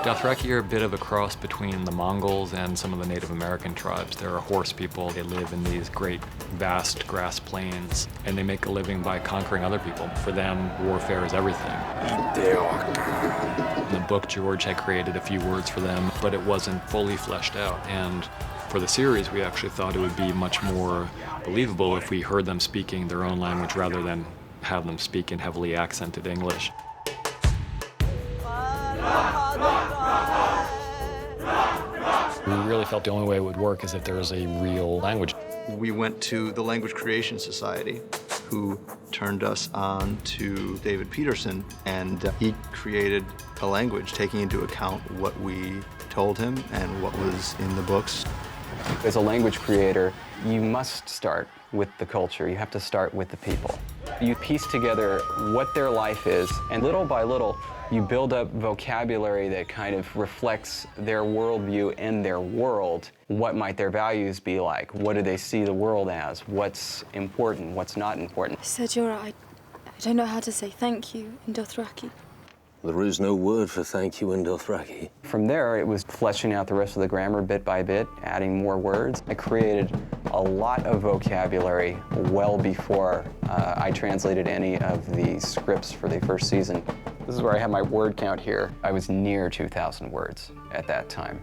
Dothraki are a bit of a cross between the Mongols and some of the Native American tribes. They're a horse people. They live in these great, vast grass plains, and they make a living by conquering other people. For them, warfare is everything. In the book, George had created a few words for them, but it wasn't fully fleshed out. And for the series, we actually thought it would be much more believable if we heard them speaking their own language rather than have them speak in heavily accented English. We really felt the only way it would work is if there was a real language. We went to the Language Creation Society, who turned us on to David Peterson, and he created a language taking into account what we told him and what was in the books. As a language creator, you must start with the culture. You have to start with the people. You piece together what their life is, and little by little, you build up vocabulary that kind of reflects their worldview and their world. What might their values be like? What do they see the world as? What's important? What's not important? Ser-Jorah, I don't know how to say thank you in Dothraki. There is no word for thank you in Dothraki. From there, it was fleshing out the rest of the grammar bit by bit, adding more words. I created a lot of vocabulary well before I translated any of the scripts for the first season. This is where I have my word count here. I was near 2,000 words at that time.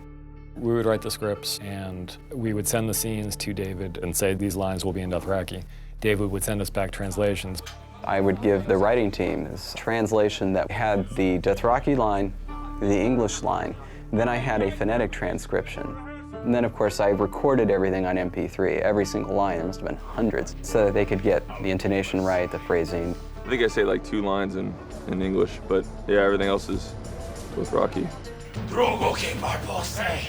We would write the scripts, and we would send the scenes to David and say, these lines will be in Dothraki. David would send us back translations. I would give the writing team this translation that had the Dothraki line, the English line, then I had a phonetic transcription. And then, of course, I recorded everything on MP3, every single line. There must have been hundreds, so that they could get the intonation right, the phrasing. I think I say like 2 lines in English, but yeah, everything else is Dothraki. Drogo came by Paul-say.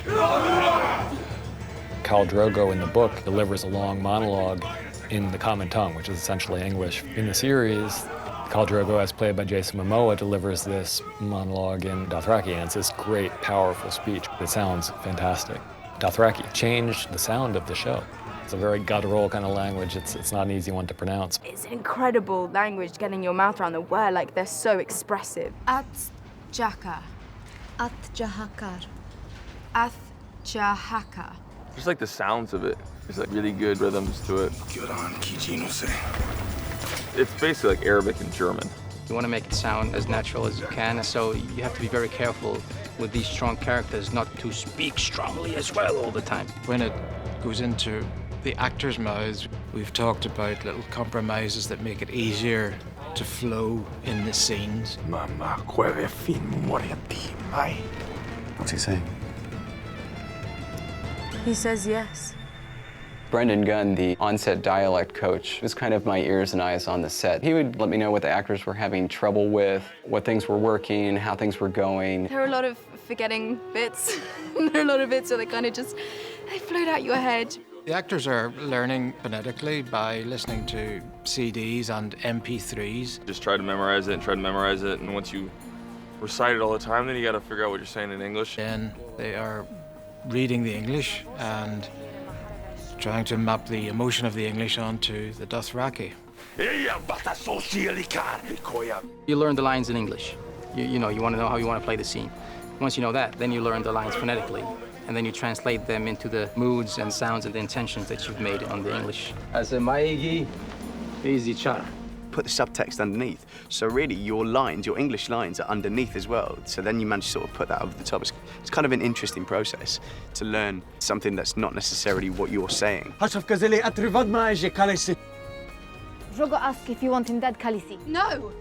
Khal Drogo in the book delivers a long monologue in the common tongue, which is essentially English. In the series, Khal Drogo, as played by Jason Momoa, delivers this monologue in Dothraki, and it's this great, powerful speech. It sounds fantastic. Dothraki changed the sound of the show. It's a very guttural kind of language. It's not an easy one to pronounce. It's an incredible language, getting your mouth around the word, like they're so expressive. At-Jaka. At-Jahakar. At-Jahaka. Just like the sounds of it. There's like really good rhythms to it. It's basically like Arabic and German. You want to make it sound as natural as you can, so you have to be very careful with these strong characters not to speak strongly as well all the time. When it goes into the actors' mouths, we've talked about little compromises that make it easier to flow in the scenes. What's he saying? He says yes. Brendan Gunn, the on-set dialect coach, was kind of my ears and eyes on the set. He would let me know what the actors were having trouble with, what things were working, how things were going. There are a lot of forgetting bits. There are a lot of bits that they kind of just, they float out your head. The actors are learning phonetically by listening to CDs and MP3s. Just try to memorize it and try to memorize it, and once you recite it all the time, then you got to figure out what you're saying in English. Then they are reading the English and trying to map the emotion of the English onto the Dothraki. You learn the lines in English. You know, you want to know how you want to play the scene. Once you know that, then you learn the lines phonetically, and then you translate them into the moods and sounds and the intentions that you've made on the English. Put the subtext underneath. So really, your lines, your English lines, are underneath as well. So then you manage to sort of put that over the top. It's kind of an interesting process to learn something that's not necessarily what you're saying. Drogo asked if you want him dead, Khaleesi. No!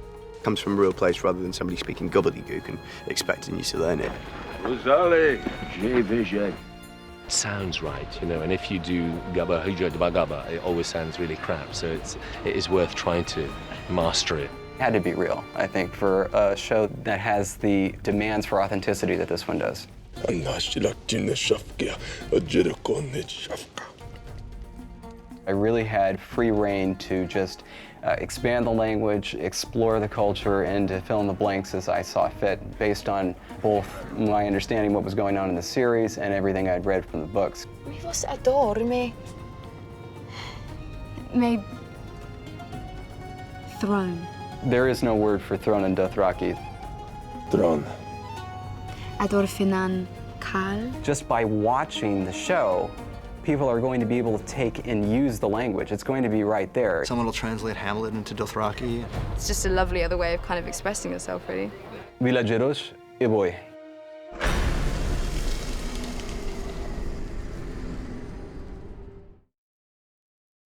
Comes from a real place rather than somebody speaking gobbledygook and expecting you to learn it. Sounds right, you know, and if you do gabba huja daba gabba, it always sounds really crap, so it is worth trying to master it. It had to be real, I think, for a show that has the demands for authenticity that this one does. I really had free rein to just expand the language, explore the culture, and to fill in the blanks as I saw fit, based on both my understanding what was going on in the series and everything I'd read from the books. Mi fosse adorme. May throne. There is no word for throne in Dothraki. Throne. Adorfinan Kal. Just by watching the show, people are going to be able to take and use the language. It's going to be right there. Someone will translate Hamlet into Dothraki. It's just a lovely other way of kind of expressing yourself, really. Villageros e voi.